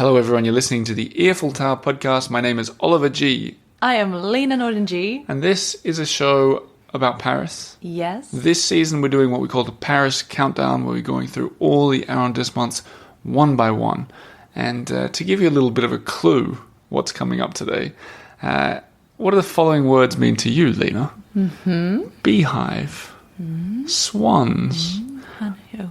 Hello everyone, you're listening to the Earful Tower podcast. My name is Oliver G. I am Lena Norden G. And this is a show about Paris. Yes. This season we're doing what we call the Paris Countdown, where we're going through all the arrondissements one by one. And to give you a little bit of a clue what's coming up today, what do the following words mean to you, Lena? Beehive, swans,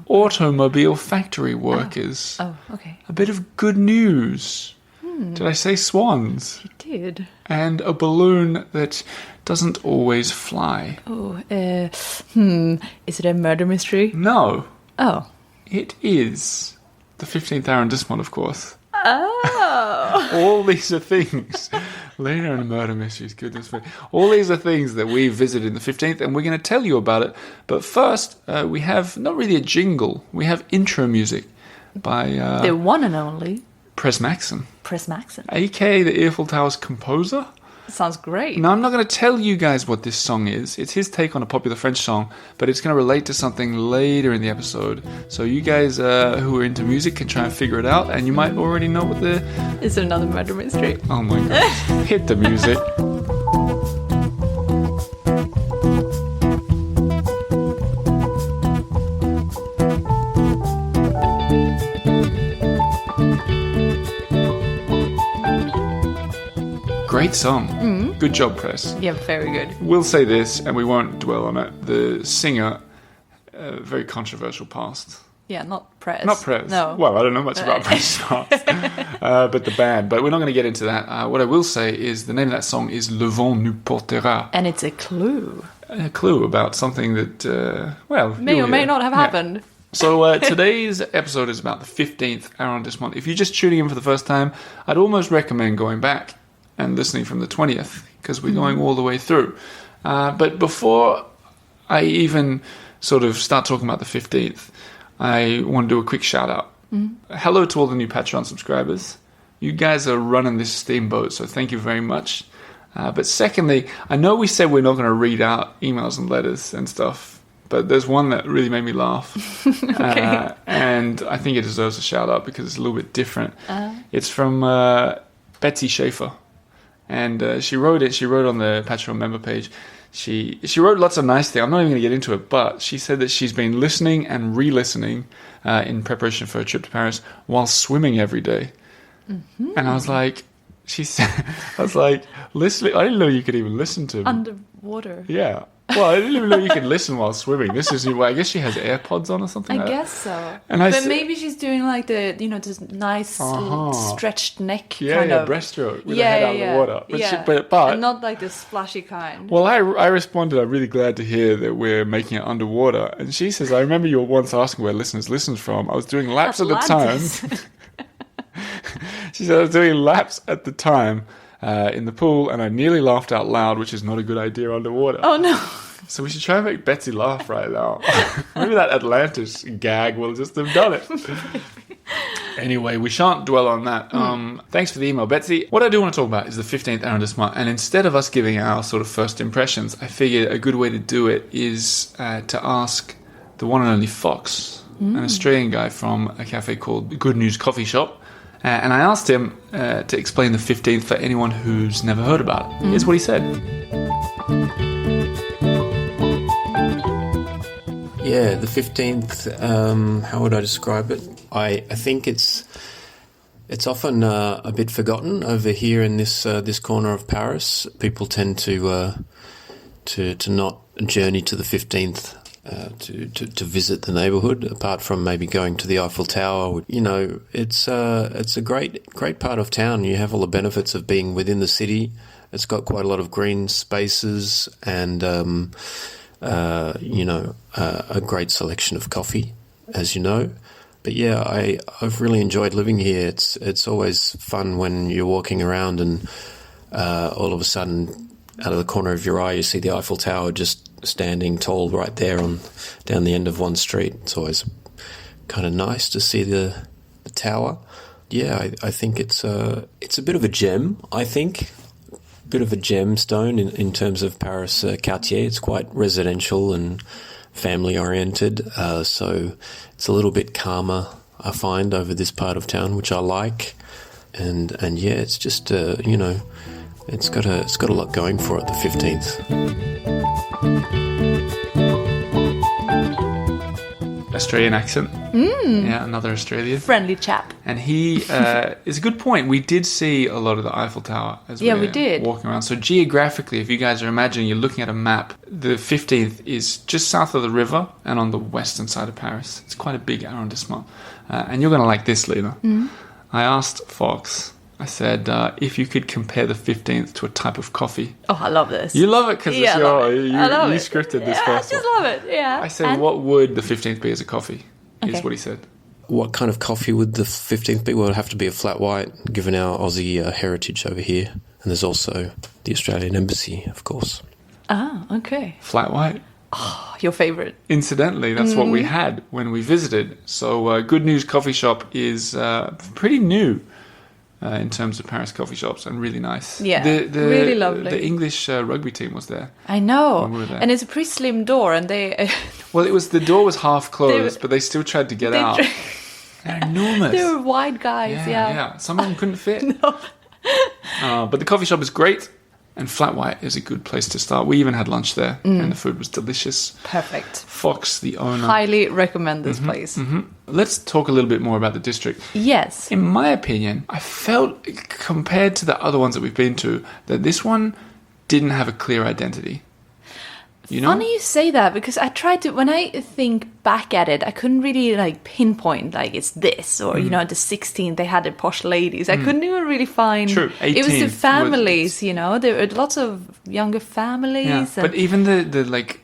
automobile factory workers. Oh, okay. A bit of good news. Did I say swans? You did. And a balloon that doesn't always fly. Oh, is it a murder mystery? No. Oh. It is the 15th arrondissement, of course. Oh. All these are things. Lena and murder mysteries, goodness me. All these are things that we visited in the 15th, and we're going to tell you about it. But first, we have not really a jingle. We have intro music by... the one and only... Press Maxon. A.k.a. the Earful Tower's composer. Sounds great. Now, I'm not going to tell you guys what this song is. It's his take on a popular French song, but it's going to relate to something later in the episode. So you guys who are into music can try and figure it out, and you might already know what the... Is it another murder mystery? Oh my god. Hit the music. Great song. Good job, Press. Yeah, very good. We'll say this, and we won't dwell on it. The singer, very controversial past. Yeah, not Press. Not Press. No. Well, I don't know much about Press past. But the band. But we're not going to get into that. What I will say is the name of that song is Le Vent nous portera. And it's a clue. A clue about something that, May or may not have happened. So today's episode is about the 15th arrondissement. If you're just tuning in for the first time, I'd almost recommend going back and listening from the 20th, because we're going all the way through. But before I even sort of start talking about the 15th, I want to do a quick shout out. Hello to all the new Patreon subscribers. You guys are running this steamboat, so thank you very much. But secondly, I know we said we're not going to read out emails and letters and stuff, but there's one that really made me laugh. Okay. And I think it deserves a shout out because it's a little bit different. It's from Betsy Schaefer. And she wrote on the Patreon member page. She wrote lots of nice things. I'm not even going to get into it, but she said that she's been listening and re-listening in preparation for a trip to Paris while swimming every day. And I was like, listening. I didn't know you could even listen to Underwater. Yeah. Well, I didn't even know you could listen while swimming. This is, I guess she has AirPods on or something. I like guess so. And but maybe she's doing like the, this nice stretched neck kind of. Breaststroke with her head out of the water. But and not like the splashy kind. Well, I responded, I'm really glad to hear that we're making it underwater. And she says, I remember you were once asking where listeners listen from. I was doing laps Atlantis. at the time. She said, I was doing laps at the time in the pool, and I nearly laughed out loud, which is not a good idea underwater. Oh, no. So we should try and make Betsy laugh right now. Maybe that Atlantis gag will just have done it. Anyway, we shan't dwell on that. Thanks for the email, Betsy. What I do want to talk about is the 15th arrondissement. And instead of us giving our sort of first impressions, I figured a good way to do it is to ask the one and only Fox, an Australian guy from a cafe called Good News Coffee Shop. And I asked him to explain the 15th for anyone who's never heard about it. Here's what he said. Yeah, the 15th, how would I describe it? I think it's often a bit forgotten over here in this corner of Paris. People tend to not journey to the 15th to visit the neighbourhood, apart from maybe going to the Eiffel Tower. It's a great part of town. You have all the benefits of being within the city. It's got quite a lot of green spaces and a great selection of coffee, as you know. But yeah, I've really enjoyed living here. It's always fun when you're walking around and all of a sudden, out of the corner of your eye, you see the Eiffel Tower just standing tall right there down the end of one street. It's always kind of nice to see the tower. Yeah, I think it's a bit of a gem, I think. Bit of a gemstone in terms of Paris quartier. It's quite residential and family oriented, so it's a little bit calmer, I find over this part of town, which I like. And yeah, it's just it's got a lot going for it. The 15th. Australian accent. Yeah, another Australian. Friendly chap. And he is a good point. We did see a lot of the Eiffel Tower as we did. Walking around. So geographically, if you guys are imagining, you're looking at a map, the 15th is just south of the river and on the western side of Paris. It's quite a big arrondissement. And you're going to like this, Lena. I asked Fox, I said, if you could compare the 15th to a type of coffee. Oh, I love this. You love it because I love it. you scripted this for I us. just love it, yeah. I said, what would the 15th be as a coffee? Is Okay. what he said. What kind of coffee would the 15th be? Well, it'd have to be a flat white, given our Aussie heritage over here. And there's also the Australian Embassy, of course. Ah, okay. Flat white. Oh, your favorite. Incidentally, that's what we had when we visited. So Good News Coffee Shop is pretty new in terms of Paris coffee shops and really nice. Yeah, the really lovely. The English rugby team was there. I know. When we were there. And it's a pretty slim door, and they... Well, the door was half closed, but they still tried to get out. They're enormous. They were wide guys, yeah. Some of them couldn't fit. But the coffee shop is great. And Flat White is a good place to start. We even had lunch there, and the food was delicious. Perfect. Fox, the owner. Highly recommend this place. Let's talk a little bit more about the district. Yes. In my opinion, I felt, compared to the other ones that we've been to, that this one didn't have a clear identity. You know? Funny you say that, because I tried to, when I think back at it, I couldn't really pinpoint it's this, or the 16th they had the posh ladies. I couldn't even really find. True. It was the 18th families, there were lots of younger families. Yeah. And But even the like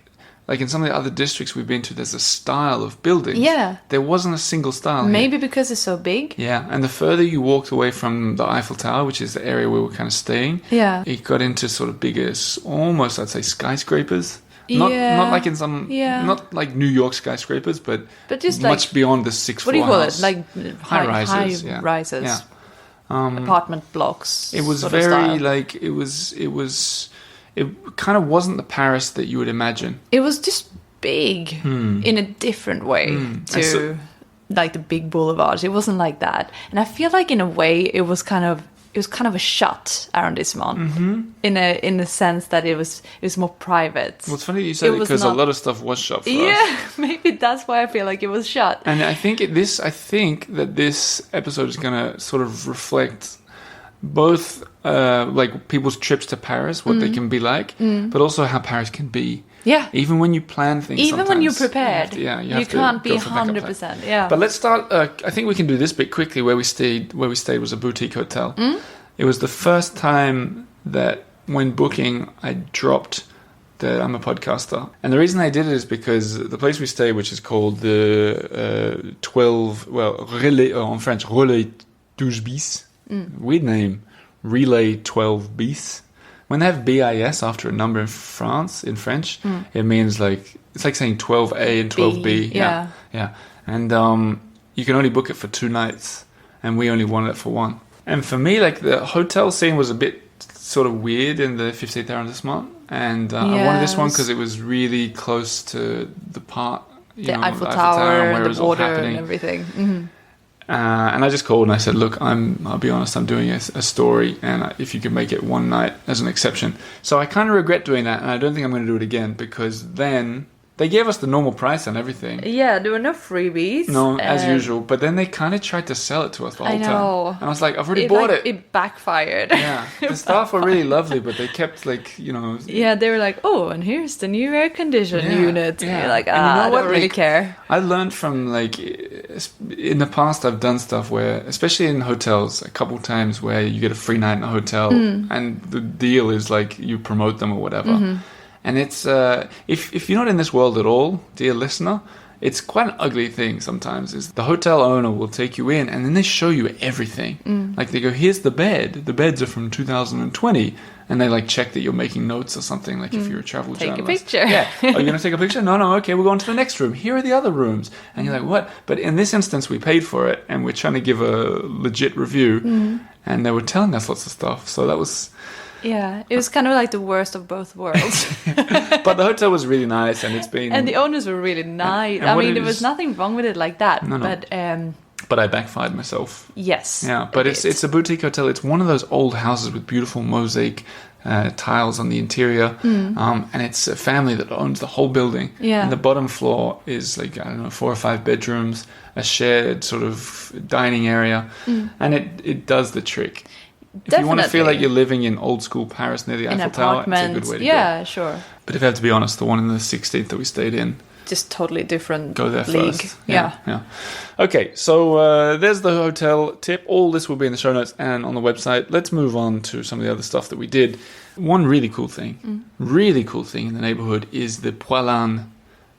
in some of the other districts we've been to, there's a style of buildings. Yeah. There wasn't a single style. Maybe here. because it's so big. Yeah, and the further you walked away from the Eiffel Tower, which is the area where we're kind of staying, it got into sort of bigger, almost I'd say skyscrapers. Not like in some, not like New York skyscrapers, but just much beyond the 6th floor. What do you call house. it? Like high rises. High rises. Yeah. Apartment blocks. It was sort of very style. it kind of wasn't the Paris that you would imagine. It was just big in a different way to the big boulevards. It wasn't like that, and I feel like in a way it was kind of a shut arrondissement in a sense that it was more private. Well, it's funny that you said it because a lot of stuff was shut for us. Yeah, maybe that's why I feel like it was shut. And I think that this episode is going to sort of reflect both people's trips to Paris, what they can be like, but also how Paris can be. Yeah. Even when you plan things, even when you're prepared, you can't be 100%. Yeah. But let's start. I think we can do this bit quickly. Where we stayed was a boutique hotel. It was the first time that when booking, I dropped that I'm a podcaster, and the reason I did it is because the place we stayed, which is called the 12, Relais en French, Relais 12 bis. Weird name, Relais 12 bis. When they have BIS after a number in French, it means it's like saying 12A and 12B. Yeah. And you can only book it for 2 nights, and we only wanted it for 1. And for me, the hotel scene was a bit sort of weird in the 15th arrondissement, and I wanted this one because it was really close to the part, the Eiffel Tower, where it was all border happening. And everything. And I just called and I said, look, I'll be honest, I'm doing a story, and if you could make it 1 night as an exception. So I kind of regret doing that, and I don't think I'm going to do it again, because then they gave us the normal price and everything. Yeah, there were no freebies. No, as usual. But then they kind of tried to sell it to us the whole time. And I was like, I've already bought it. It backfired. Yeah. The staff were really lovely, but they kept Yeah, they were like, oh, and here's the new air conditioned unit. Yeah. And you're like, I don't really care. I learned from in the past I've done stuff where, especially in hotels, a couple times where you get a free night in a hotel and the deal is you promote them or whatever. And it's if you're not in this world at all, dear listener, it's quite an ugly thing sometimes. Is the hotel owner will take you in and then they show you everything. They go, here's the bed. The beds are from 2020. And they check that you're making notes or something, if you're a travel journalist. Take a picture. Yeah. Are you going to take a picture? No, okay, we're going to the next room. Here are the other rooms. And you're like, what? But in this instance, we paid for it and we're trying to give a legit review. And they were telling us lots of stuff. So that was... Yeah, it was kind of like the worst of both worlds. But the hotel was really nice, and it's been... And the owners were really nice. And there was nothing wrong with it like that. No. But But I backfired myself. Yes. Yeah, but it's a boutique hotel. It's one of those old houses with beautiful mosaic tiles on the interior. And it's a family that owns the whole building. Yeah. And the bottom floor is like, I don't know, 4 or 5 bedrooms, a shared sort of dining area. And it does the trick. If you want to feel like you're living in old school Paris near the Eiffel Tower, it's a good way to go. Yeah, sure. But if I have to be honest, the one in the 16th that we stayed in, just totally different go there league. first. Yeah. Okay, so there's the hotel tip. All this will be in the show notes and on the website. Let's move on to some of the other stuff that we did. One really cool thing in the neighborhood is the Poilâne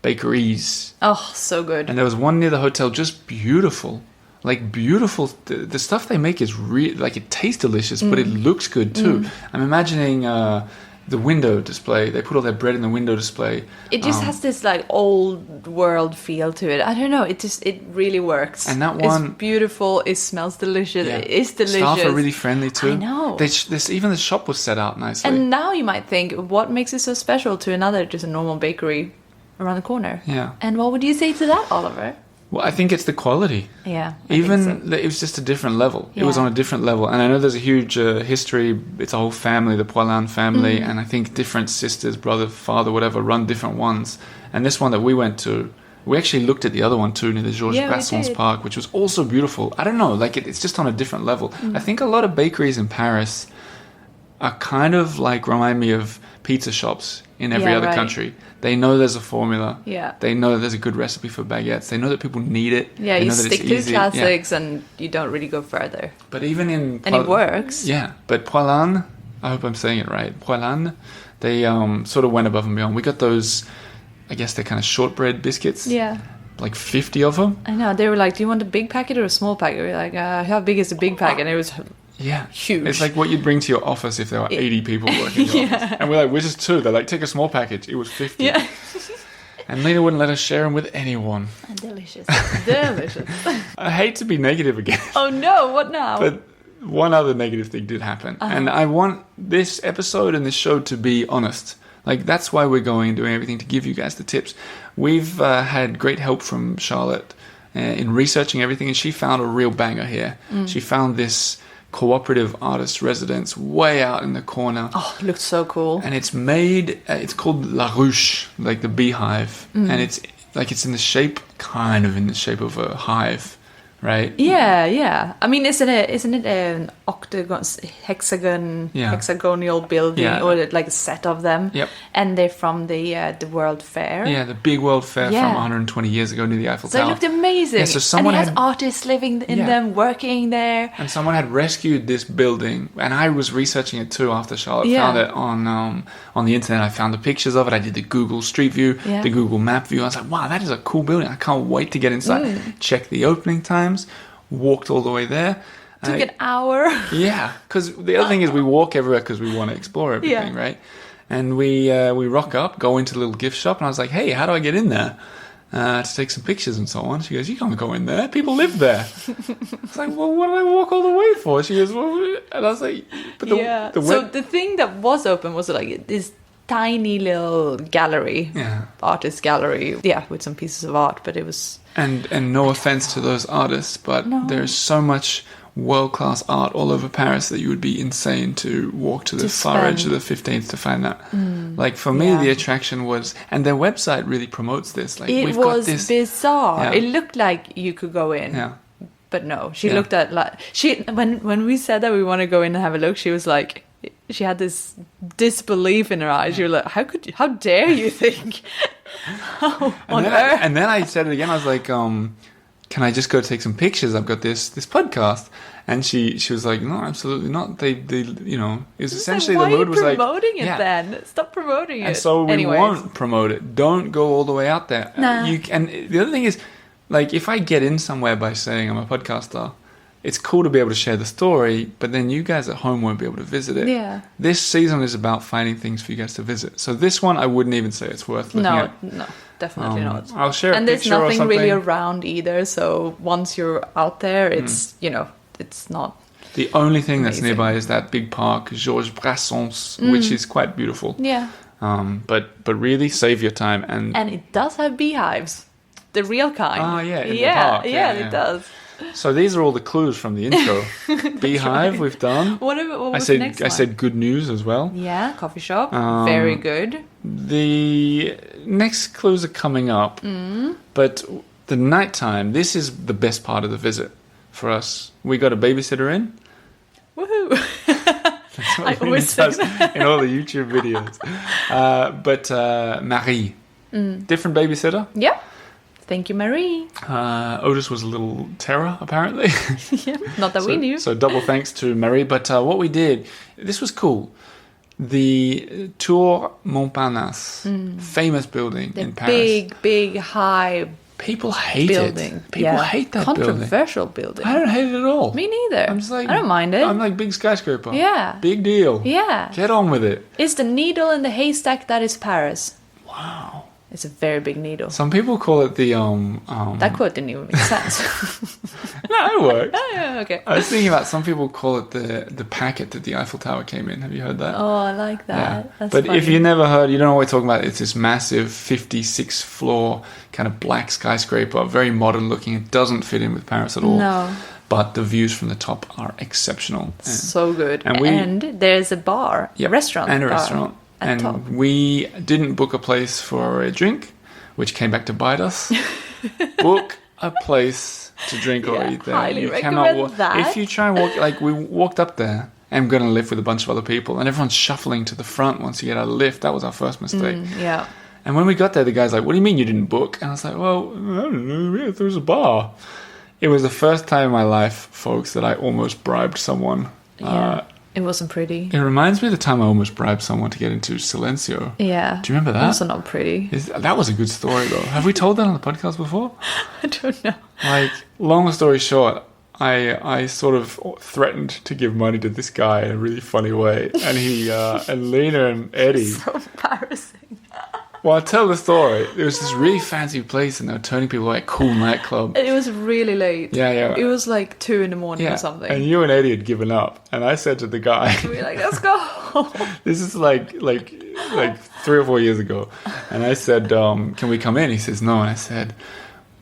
bakeries. Oh, so good. And there was one near the hotel, just beautiful. Like beautiful, the stuff they make is like it tastes delicious, but it looks good too. I'm imagining the window display. They put all their bread in the window display. It just has this like old world feel to it. I don't know. It really works. And that one, it's beautiful. It smells delicious. It is delicious. Staff are really friendly too. I know. Even the shop was set out nicely. And now you might think, what makes it so special to another just a normal bakery around the corner? Yeah. And what would you say to that, Oliver? Well, I think it's the quality. Yeah. It was just a different level. Yeah. It was on a different level. And I know there's a huge history. It's a whole family, the Poilâne family. And I think different sisters, brother, father, whatever, run different ones. And this one that we went to, we actually looked at the other one too, near the Georges Brassens Park, which was also beautiful. I don't know, like it's just on a different level. I think a lot of bakeries in Paris are kind of like, remind me of pizza shops in every other country. They know there's a formula. Yeah. They know that there's a good recipe for baguettes. They know that people need it. Yeah, they you know that stick it's to easy. classics and you don't really go further. But even in... And it works. Yeah, but Poilâne, I hope I'm saying it right, Poilâne, they sort of went above and beyond. We got those, I guess they're kind of shortbread biscuits. Yeah. Like 50 of them. I know. They were like, do you want a big packet or a small packet? We were like, how big is a big packet? And it was... Yeah. Huge. It's like what you'd bring to your office if there were 80 people working in your office. And we're like, we're just 2. They're like, take a small package. It was 50. Yeah. And Lena wouldn't let us share them with anyone. Delicious. Delicious. I hate to be negative again. Oh no, what now? But one other negative thing did happen. And I want this episode and this show to be honest. Like, that's why we're going and doing everything to give you guys the tips. We've had great help from Charlotte in researching everything, and she found a real banger here. She found this cooperative artist residence way out in the corner. Oh, it looked so cool. And it's made, it's called La Ruche, like the beehive. And it's in the shape, kind of in the shape of a hive, right? Yeah. I mean, isn't it an octagon, hexagonal building, or like a set of them? Yep. And they're from the World Fair. Yeah, the big World Fair from 120 years ago near the Eiffel Tower. So it looked amazing. Yeah, so someone and it has artists living in them, working there. And someone had rescued this building, and I was researching it too after Charlotte found it on the internet. I found the pictures of it. I did the Google Street View, the Google Map view. I was like, wow, that is a cool building. I can't wait to get inside. Check the opening times. Walked all the way there. Took an hour. Yeah, because the other thing is we walk everywhere because we want to explore everything, right? And we rock up, go into the little gift shop, and I was like, hey, how do I get in there to take some pictures and so on? She goes, you can't go in there. People live there. I was like, well, what did I walk all the way for? She goes, well, and I was like, but so the thing that was open was like this tiny little gallery, artist gallery, with some pieces of art, but it was... And no offense to those artists, but there's so much world-class art all over Paris that you would be insane to walk to the far edge of the 15th to find that. Like, for me, the attraction was... And their website really promotes this. Like, it was bizarre. Yeah. It looked like you could go in. Yeah. But no, she looked at... like when we said that we want to go in and have a look, she was like... She had this disbelief in her eyes. She was like, how dare you think? And then I said it again. I was like, can I just go take some pictures? I've got this podcast. And she was like, no, absolutely not. They it was essentially the mood was like... Why are you promoting it then? Stop promoting it. And so we won't promote it. Don't go all the way out there. Nah. And the other thing is, like, if I get in somewhere by saying I'm a podcaster, it's cool to be able to share the story, but then you guys at home won't be able to visit it. Yeah. This season is about finding things for you guys to visit. So this one, I wouldn't even say it's worth looking at. No, definitely not. I'll share a and there's picture or nothing something. really around either, so once you're out there, it's, it's not... The only thing that's amazing. nearby is that big park, Georges Brassens, which is quite beautiful. Yeah. But really, save your time. And it does have beehives. The real kind. Oh, yeah, in the yeah, park. yeah, it does. So these are all the clues from the intro. Beehive, we've done. What was the next one? I said good news as well. Yeah, coffee shop. Very good. The next clues are coming up, but the nighttime, this is the best part of the visit for us. We got a babysitter in. Woohoo! That's what Vinny does in all the YouTube videos. But Marie, different babysitter. Yeah. Thank you, Marie. Otis was a little terror, apparently. Yeah, not that we knew. So double thanks to Marie. But what we did, this was cool. The Tour Montparnasse, famous building in Paris. Big, high People hate building. it. People hate that building. Controversial building. I don't hate it at all. Me neither. I'm just like, I don't mind it. I'm like big skyscraper. Yeah. Big deal. Yeah. Get on with it. It's the needle in the haystack that is Paris. Wow. It's a very big needle. Some people call it the That quote didn't even make sense. No, it works. Oh, yeah, okay. I was thinking about some people call it the packet that the Eiffel Tower came in. Have you heard that? Oh, I like that. That's But funny. if you never heard, you don't know what we're talking about. It's this massive 56 floor kind of black skyscraper, very modern looking. It doesn't fit in with Paris at all. No. But the views from the top are exceptional. So good. And And, we- there's a bar, Yep, a restaurant. and a bar restaurant. At And top. we didn't book a place for a drink, which came back to bite us. Book a place to drink or Yeah, eat there. highly You recommend walk. that. If you try and walk, like we walked up there, and I'm going to live with a bunch of other people, and everyone's shuffling to the front once you get out of the lift. That was our first mistake. Yeah. And when we got there, the guy's like, "What do you mean you didn't book?" And I was like, "Well, I don't know. Yeah, there was a bar." It was the first time in my life, folks, that I almost bribed someone. Yeah. It wasn't pretty. It reminds me of the time I almost bribed someone to get into Silencio. Yeah. Do you remember that? Also not pretty. That was a good story, though. Have we told that on the podcast before? I don't know. Like, long story short, I sort of threatened to give money to this guy in a really funny way. And he, and Lena and Eddie... So embarrassing. Well, I'll tell the story. There was this really fancy place and they were turning people away, cool nightclub. It was really late. Yeah. It was like 2 in the morning or something. And you and Eddie had given up. And I said to the guy... We were like, let's go. This is like 3 or 4 years ago. And I said, can we come in? He says, no. And I said,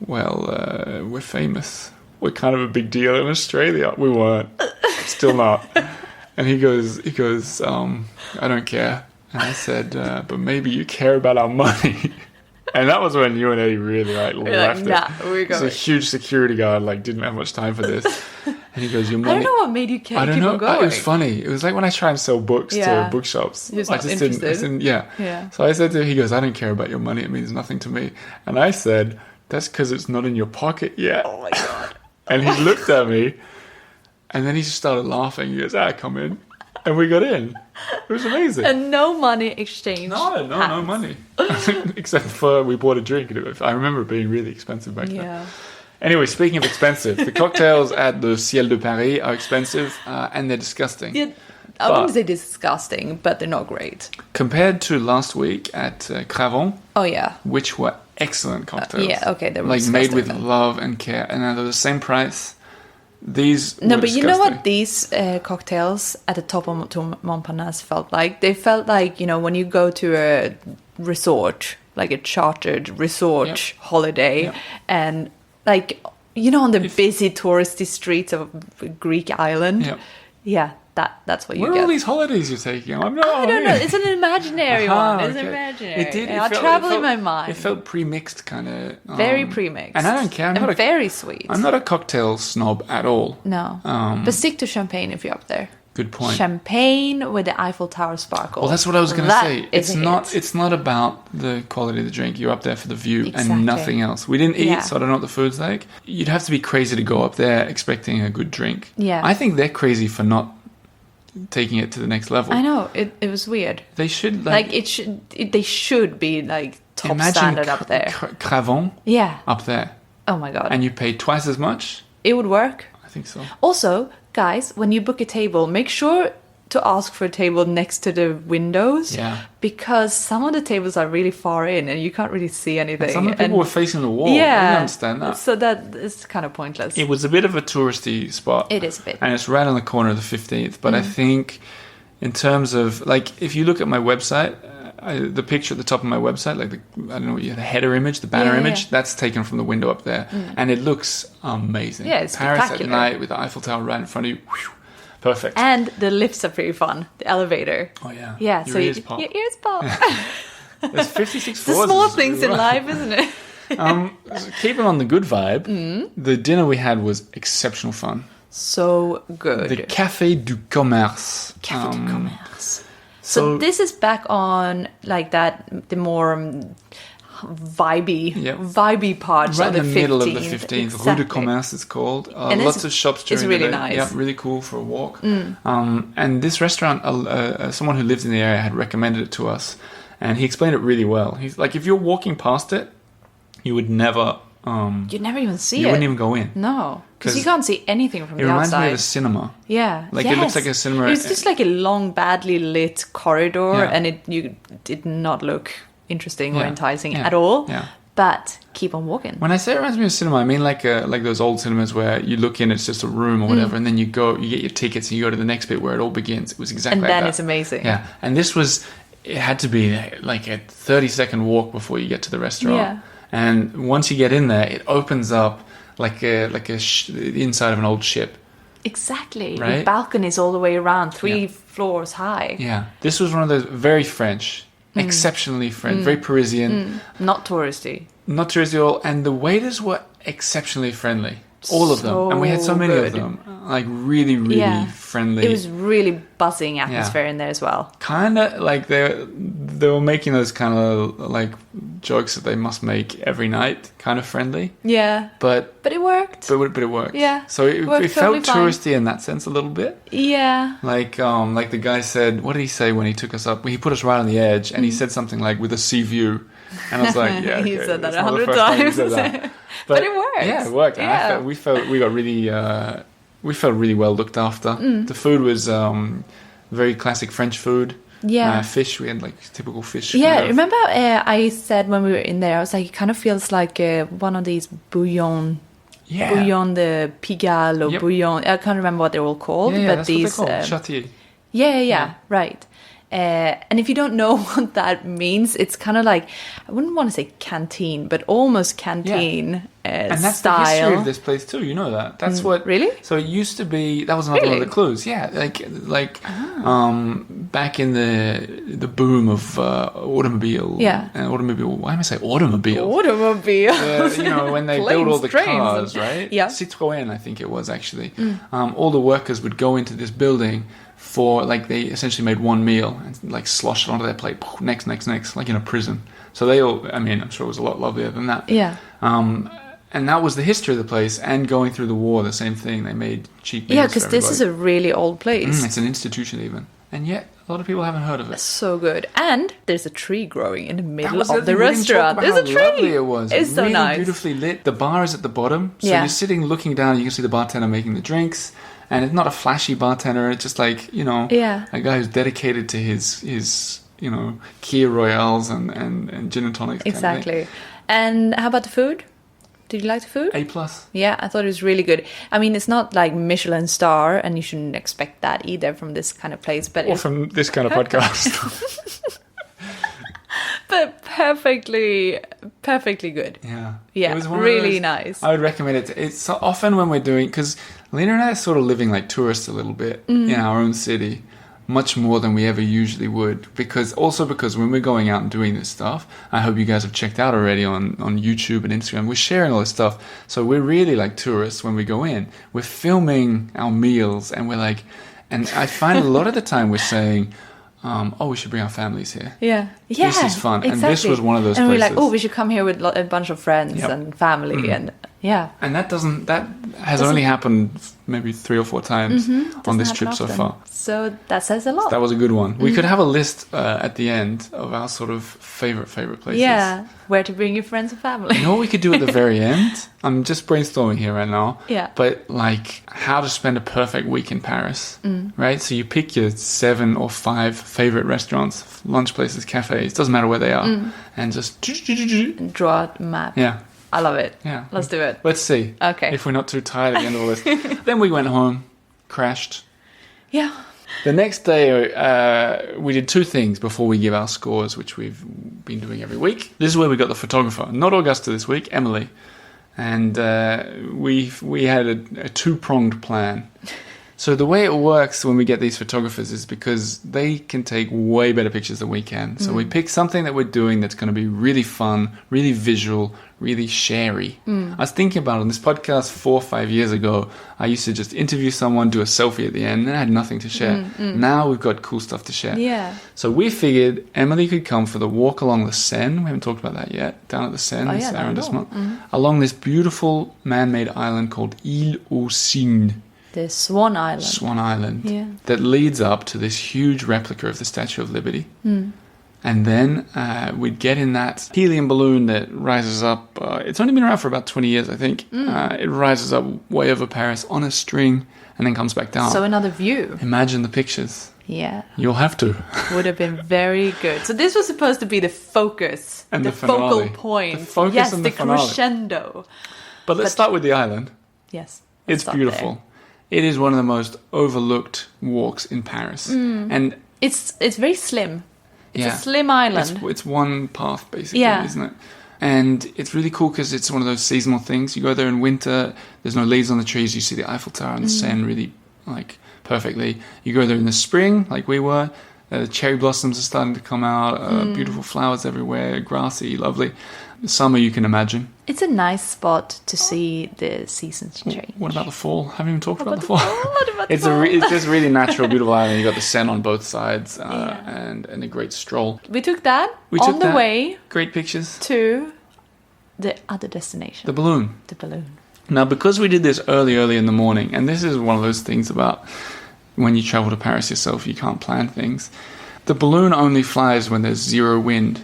well, we're famous. We're kind of a big deal in Australia. We weren't. Still not. And he goes, I don't care. And I said, but maybe you care about our money. And that was when you and Eddie really left it. Nah, we're going. So a huge security guard didn't have much time for this. And he goes, your money... I don't know what made you keep I don't know. on going. It was funny. It was like when I try and sell books to bookshops. He was I not just interested. didn't. Yeah. So I said to him, he goes, I don't care about your money. It means nothing to me. And I said, that's because it's not in your pocket yet. Oh my God. And he looked at me and then he just started laughing. He goes, come in. And we got in. It was amazing. And no money exchange. No money. Except for we bought a drink. I remember it being really expensive back then. Anyway, speaking of expensive, the cocktails at the Ciel de Paris are expensive and they're disgusting. Yeah, I wouldn't say disgusting, but they're not great. Compared to last week at Cravon, Oh, yeah. which were excellent cocktails. Yeah, okay, they were made disgusting with then. love and care. And they're the same price. These No, were but you know disgusting. what these cocktails at the top of Montparnasse felt like? They felt like, when you go to a resort, like a chartered resort holiday, and on the busy touristy streets of a Greek island. Yeah, that's what you Where get. are all these holidays you're taking? I I don't know. It's an imaginary one. It's okay. imaginary. It did. I'll travel in my mind. It felt pre-mixed, kind of. Very pre-mixed. And I don't care. And very sweet. I'm not a cocktail snob at all. No. But stick to champagne if you're up there. Good point. Champagne with the Eiffel Tower sparkle. Well, that's what I was going to say. It's not. It's not about the quality of the drink. You're up there for the view Exactly. and nothing else. We didn't eat, Yeah. so I don't know what the food's like. You'd have to be crazy to go up there expecting a good drink. Yeah. I think they're crazy for not taking it to the next level. I know it was weird. They should They should be top imagine standard up there. Cravon Yeah. up there, Oh my God. and you pay twice as much. It would work. I think so. Also, guys, when you book a table, make sure to ask for a table next to the windows. Yeah. Because some of the tables are really far in and you can't really see anything. Some of the people were facing the wall. I Yeah. didn't understand that. So that is kind of pointless. It was a bit of a touristy spot. It is a bit. And it's right on the corner of the 15th. But I think in terms of, if you look at my website, the picture at the top of my website, like the header image, the banner image, that's taken from the window up there, and it looks amazing. Yeah, it's Paris at spectacular. night with the Eiffel Tower right in front of you. Whew, perfect. And the lifts are pretty fun. The elevator. Oh yeah. Yeah, Your so ears pop. your ears pop. There's 56 The floors. small things in life, isn't it? Keeping on the good vibe, the dinner we had was exceptional fun. So good. The Café du Commerce. Café du Commerce. So this is back on like that, the more vibey part right of in the the middle of the 15th. 15th. Exactly. Rue de Commerce it's called. And lots of shops during it's really the day. nice. Yeah, really cool for a walk. And this restaurant, someone who lives in the area had recommended it to us, and he explained it really well. He's like, if you're walking past it, you would never... You'd never even see you it. wouldn't even go in. No, because 'Cause you can't see anything from It the reminds outside. me of a cinema. Yeah, Like, it looks like a cinema. It's just like a long, badly lit corridor, Yeah. and it did not look interesting or Yeah. enticing Yeah. at all. Yeah. But keep on walking. When I say it reminds me of cinema, I mean like those old cinemas where you look in, it's just a room or whatever, and then you get your tickets and you go to the next bit where it all begins. It was exactly And like then that. it's amazing. Yeah, and this was, it had to be like a 30-second walk before you get to the restaurant. Yeah. And once you get in there, it opens up like the inside of an old ship. Exactly. Right? With balconies all the way around, 3 floors high. Yeah, this was one of those very French, exceptionally French, very Parisian, Not touristy. not touristy at all, and the waiters were exceptionally friendly. All of them. And we had so many good. of them. Like really, really friendly. It was really buzzing atmosphere in there as well. Kind of like they were making those kind of like jokes that they must make every night, kind of friendly. Yeah. But it worked. but it worked. Yeah, So it worked felt totally fine. touristy in that sense a little bit. Yeah. Like the guy said, what did he say when he took us up? He put us right on the edge, and he said something like "with a sea view," and I was like, "Yeah, He okay, said that that's not the 100 first time he times. said that." But it worked. Yeah, it worked. And Yeah. we got really we felt really well looked after. The food was very classic French food. Yeah. Fish. We had like typical fish. Yeah, kind of. remember I said when we were in there, I was like, it kind of feels like one of these bouillon de Pigalle or Yep. bouillon. I can't remember what they're all called, Yeah, but that's these. what they're called. Châtier. Yeah, right. And if you don't know what that means, it's kind of like, I wouldn't want to say canteen, but almost canteen And that's style. the history of this place too. You know that. That's what. Really? So it used to be. That was another one of the clues. Yeah, back in the boom of automobile. Yeah. Automobile. Why am I saying automobile? Automobile. When they Planes, built all the trains. cars, right? Yeah. Citroën, I think it was actually. All the workers would go into this building for like they essentially made one meal and like slosh it onto their plate. Next, like in a prison. So they all. I mean, I'm sure it was a lot lovelier than that. Yeah. And that was the history of the place. And going through the war, the same thing. They made cheap meals. Yeah, because this is a really old place. It's an institution even, and yet a lot of people haven't heard of it. So good. And there's a tree growing in the middle was of the we didn't talk restaurant. about There's how a tree. lovely it was. It's so really nice. beautifully lit. The bar is at the bottom, so Yeah. you're sitting looking down. You can see the bartender making the drinks, and it's not a flashy bartender. It's just like a guy who's dedicated to his Kia Royales and gin and tonics. Exactly. And how about the food? Did you like the food? A+. Yeah, I thought it was really good. I mean, it's not like Michelin star, and you shouldn't expect that either from this kind of place. But Or from this kind of podcast. but perfectly good. Yeah. Yeah, It was one of really those- nice. I would recommend it. It's so often when we're doing, because Lena and I are sort of living like tourists a little bit in our own city, much more than we ever usually would. Because when we're going out and doing this stuff, I hope you guys have checked out already on YouTube and Instagram. We're sharing all this stuff. So we're really like tourists when we go in. We're filming our meals and we're like, and I find a lot of the time we're saying, we should bring our families here. Yeah. This is fun. Exactly. And this was one of those and places. we're like, we should come here with a bunch of friends Yep. and family and yeah. And that has only happened maybe 3 or 4 times on this Doesn't trip happen so often. far. So that says a lot. That was a good one. We could have a list at the end of our sort of favorite places. Yeah, where to bring your friends and family. You know what we could do at the very end? I'm just brainstorming here right now. Yeah. But like how to spend a perfect week in Paris, right? So you pick your 7 or 5 favorite restaurants, lunch places, cafes, doesn't matter where they are, and just Draw a map. yeah. I love it. Yeah. Let's do it. Let's see. Okay. If we're not too tired at the end of the list. Then we went home, crashed. Yeah. The next day, we did two things before we give our scores, which we've been doing every week. This is where we got the photographer. Not Augusta this week, Emily. And we had a two-pronged plan. So the way it works when we get these photographers is because they can take way better pictures than we can. So we pick something that we're doing that's going to be really fun, really visual, really sharey. I was thinking about it on this podcast 4 or 5 years ago. I used to just interview someone, do a selfie at the end, and I had nothing to share. Now we've got cool stuff to share. Yeah. So we figured Emily could come for the walk along the Seine. We haven't talked about that yet. Down at the Seine, this arrondissement. Along this beautiful man-made island called Île aux Cygnes. The Swan Island. Swan Island. Yeah. That leads up to this huge replica of the Statue of Liberty. And then we'd get in that helium balloon that rises up. It's only been around for about 20 years, I think. It rises up way over Paris on a string and then comes back down. So another view. Imagine the pictures. Yeah. You'll have to. Would have been very good. So this was supposed to be the focus. And the focal finale. point. The focus yes, and the the finale. crescendo. But let's start with the island. Yes. It's beautiful. There. It is one of the most overlooked walks in Paris. And It's very slim. It's yeah, a slim island. It's one path, basically, isn't it? And it's really cool because it's one of those seasonal things. You go there in winter, there's no leaves on the trees. You see the Eiffel Tower and the Seine really, perfectly. You go there in the spring, like we were. Cherry blossoms are starting to come out. Beautiful flowers everywhere. Grassy, lovely. Summer, you can imagine. It's a nice spot to see the seasons change. What about the fall? Haven't even talked about the fall. What about It's the fall? it's just really natural, beautiful island. You got the Seine on both sides, and a great stroll. We took that We on took the that. way Great pictures. to the other destination. The balloon. The balloon. Now, because we did this early in the morning, and this is one of those things about when you travel to Paris yourself, you can't plan things. The balloon only flies when there's zero wind,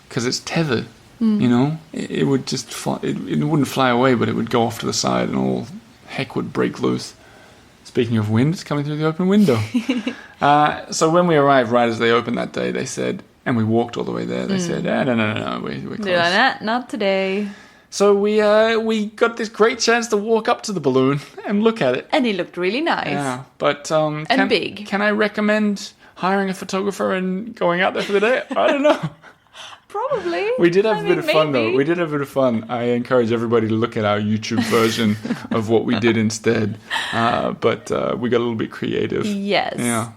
because it's tethered. You know, it would just fly, it wouldn't fly away, but it would go off to the side, and all heck would break loose. Speaking of wind, it's coming through the open window. So when we arrived, right as they opened that day, they said, and we walked all the way there. They said, no, we're close. They're like, not today. So we got this great chance to walk up to the balloon and look at it. And it looked really nice. Yeah, but big. Can I recommend hiring a photographer and going out there for the day? I don't know. Probably. We did have a bit of fun, though. maybe. We did have a bit of fun. I encourage everybody to look at our YouTube version of what we did instead. But we got a little bit creative. Yes. Yeah.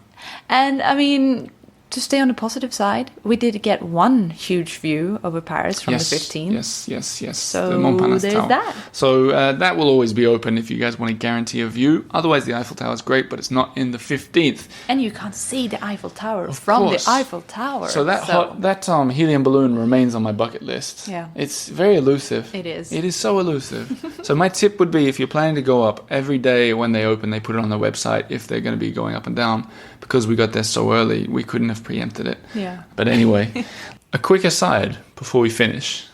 And I mean, to stay on the positive side, we did get one huge view over Paris from the 15th. Yes. So the Montparnasse there's Tower. that. So that will always be open if you guys want to guarantee a view. Otherwise, the Eiffel Tower is great, but it's not in the 15th. And you can't see the Eiffel Tower Of from course. the Eiffel Tower. So that helium balloon remains on my bucket list. Yeah. It's very elusive. It is. It is so elusive. So my tip would be, if you're planning to go up, every day when they open, they put it on their website if they're going to be going up and down. Because we got there so early, we couldn't have preempted it. Yeah. But anyway, a quick aside before we finish.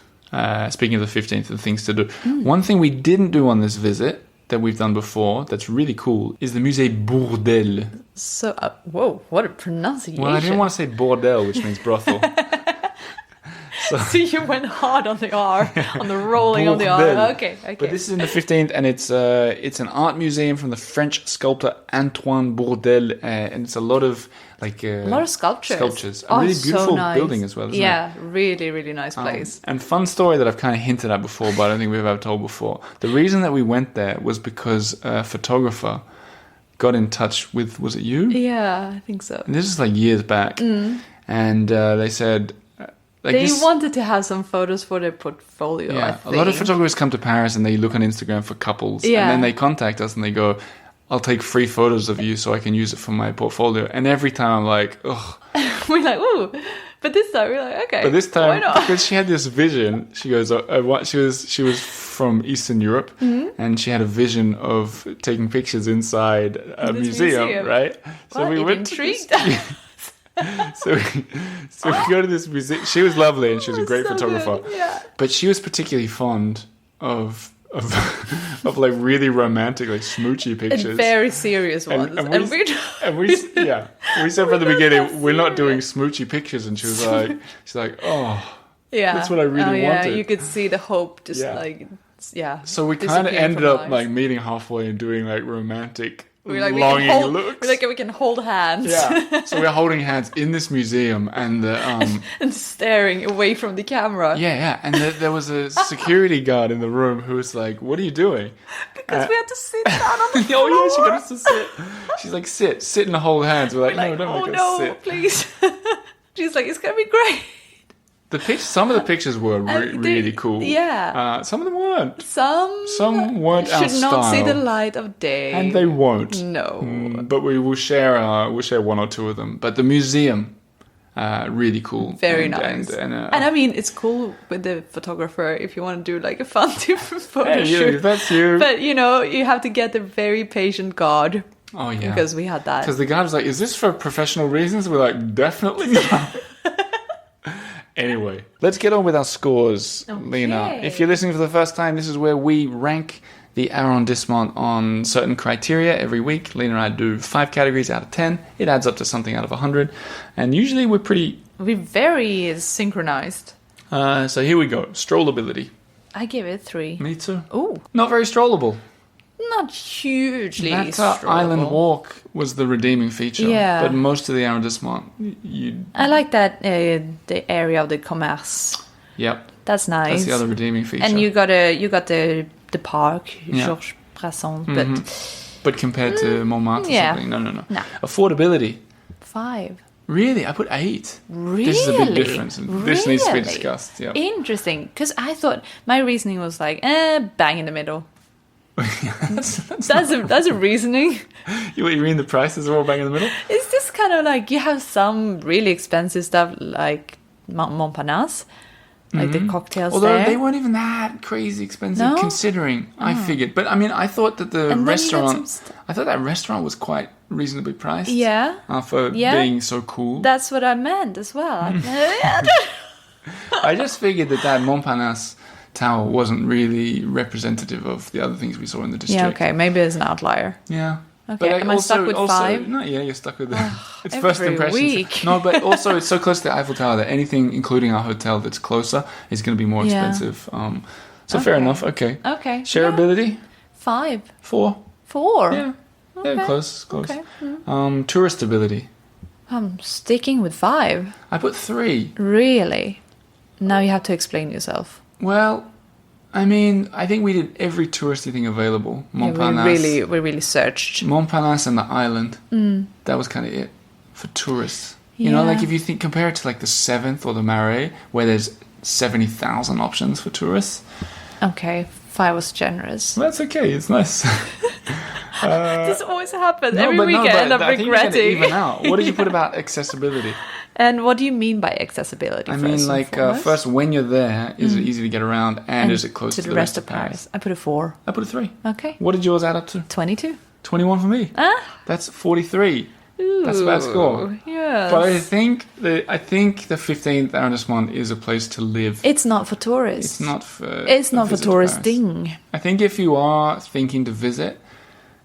Speaking of the 15th and things to do. One thing we didn't do on this visit that we've done before that's really cool is the Musée Bourdelle. So, whoa, what a pronunciation. Well, I didn't want to say bordel, which means brothel. So you went hard on the R, on the rolling of the R. Bourdelle. Okay. But this is in the 15th, and it's an art museum from the French sculptor Antoine Bourdelle, and it's a lot of sculptures. Sculptures. Oh, A really so beautiful nice. building as well, isn't it? Yeah, really, really nice place. And fun story that I've kind of hinted at before, but I don't think we've ever told before. The reason that we went there was because a photographer got in touch with, was it you? Yeah, I think so. And this is like years back. And they said... They wanted to have some photos for their portfolio, I Yeah, think. a lot of photographers come to Paris and they look on Instagram for couples. Yeah. And then they contact us and they go, I'll take free photos of you so I can use it for my portfolio. And every time I'm like, ugh. We're like, ooh. But this time we're like, okay. But this why time, not? because she had this vision, she goes, she was from Eastern Europe, and she had a vision of taking pictures inside a This museum, right? Well, we it went to intrigued this, so we go to this museum. She was lovely and she was a great So photographer. good, yeah. But she was particularly fond of like really romantic, like smoochy pictures. And very serious ones. And we said from the beginning, we're not doing smoochy pictures, and she's like, oh, yeah. that's what I really wanted. You could see the hope just Yeah. yeah. So we kind of disappearing ended from up eyes. like meeting halfway and doing like romantic longing looks. We can hold hands. Yeah. So we're holding hands in this museum, and and staring away from the camera. Yeah. And there was a security guard in the room who was like, "What are you doing?" Because we had to sit down on the floor. Oh yeah, she got us to sit. She's like, sit and hold hands. We're like, no, don't make us sit. Please. She's like, it's gonna be great. Some of the pictures were really cool. Yeah. Some of them weren't. Some weren't our should not see style. the light of day. And they won't. No. But we will share one or two of them. But the museum, really cool. Very nice. And I mean, it's cool with the photographer if you want to do like a fun different photo hey, shoot. if that's you. But you have to get a very patient guard. Oh yeah. Because we had that. Because the guy was like, "Is this for professional reasons?" We're like, "Definitely not." Anyway, let's get on with our scores, Lena. If you're listening for the first time, this is where we rank the arrondissement on certain criteria every week. Lena and I do 5 categories out of 10. It adds up to something out of 100. And usually we're very synchronized. So here we go. Strollability. I give it 3. Me too. Ooh. Not very strollable. Not hugely That strollable. island walk was the redeeming feature. Yeah. But most of the arrondissement, I like that the area of the commerce. Yep. That's nice. That's the other redeeming feature. And you got the park, Yeah. Georges Brassens, But compared to Montmartre or yeah. something, no. No. Affordability. 5. Really? I put 8. Really? This is a big difference. This needs to be Really? discussed. Yeah. Interesting, because I thought my reasoning was like, bang in the middle. That's a reasoning. You mean the prices are all bang in the middle? It's just kind of like you have some really expensive stuff like Montparnasse, like the cocktails Although there. they weren't even that crazy expensive, No? considering. I figured, but I mean, I thought that the And then you got restaurant. some I thought that restaurant was quite reasonably priced. Yeah. For being so cool. That's what I meant as well. I just figured that Montparnasse Tower wasn't really representative of the other things we saw in the district. Yeah, okay, maybe it's an outlier. Yeah. Okay, am I stuck with 5? No, yeah, you're stuck with it. It's every first impressions. week. No, but also it's so close to the Eiffel Tower that anything, including our hotel that's closer, is going to be more Yeah. expensive. So fair enough. Okay. Okay. Shareability? 5. 4. 4. Yeah. Okay. Yeah, close. Okay. Touristability? I'm sticking with 5. I put 3. Really? Now you have to explain yourself. Well, I mean, I think we did every touristy thing available. Montparnasse. Yeah, we really searched. Montparnasse and the island. That was kind of it for tourists. You know, Yeah. like if you compare it to like the 7th or the Marais, where there's 70,000 options for tourists. Okay, 5 was generous. Well, that's okay. It's nice. This always happens. Every weekend I'm I think you gotta regretting. even out. What did you put about accessibility? And what do you mean by accessibility? I mean, like, first, when you're there, is it easy to get around, and is it close to the rest of Paris? I put a 4. I put a 3. Okay. What did yours add up to? 22. 21 for me. That's 43. That's a bad score. Yes. But I think the 15th arrondissement is a place to live. It's not for tourists. It's not for touristing. I think if you are thinking to visit,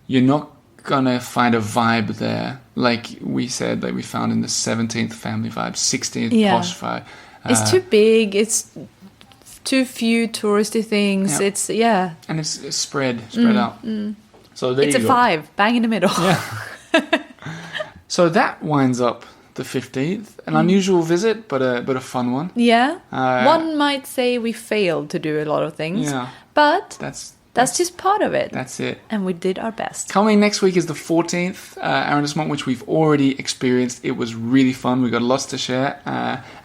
you're not gonna find a vibe there. Like we said, like we found in the 17th family vibe, 16th posh vibe. It's too big. It's too few touristy things. Yeah. It's and it's spread out. So there It's you a go. 5, bang in the middle. Yeah. So that winds up the 15th. An unusual visit, but a fun one. Yeah. Uh, One might say we failed to do a lot of things. Yeah. But That's just part of it. That's it. And we did our best. Coming next week is the 14th arrondissement, which we've already experienced. It was really fun. We got lots to share.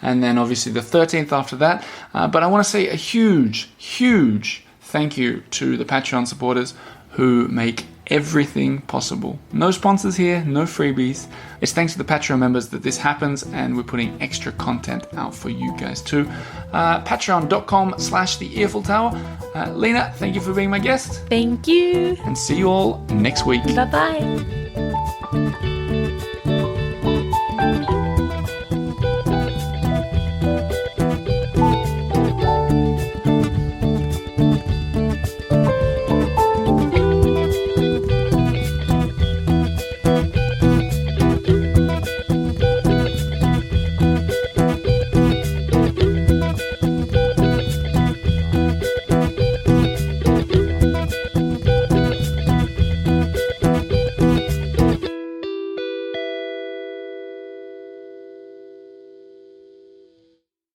And then obviously the 13th after that. But I want to say a huge, huge thank you to the Patreon supporters who make everything possible. No sponsors here, no freebies. It's thanks to the Patreon members that this happens, and we're putting extra content out for you guys too. Patreon.com/the Earful Tower. Lena, thank you for being my guest, Thank you. and see you all next week. Bye-bye.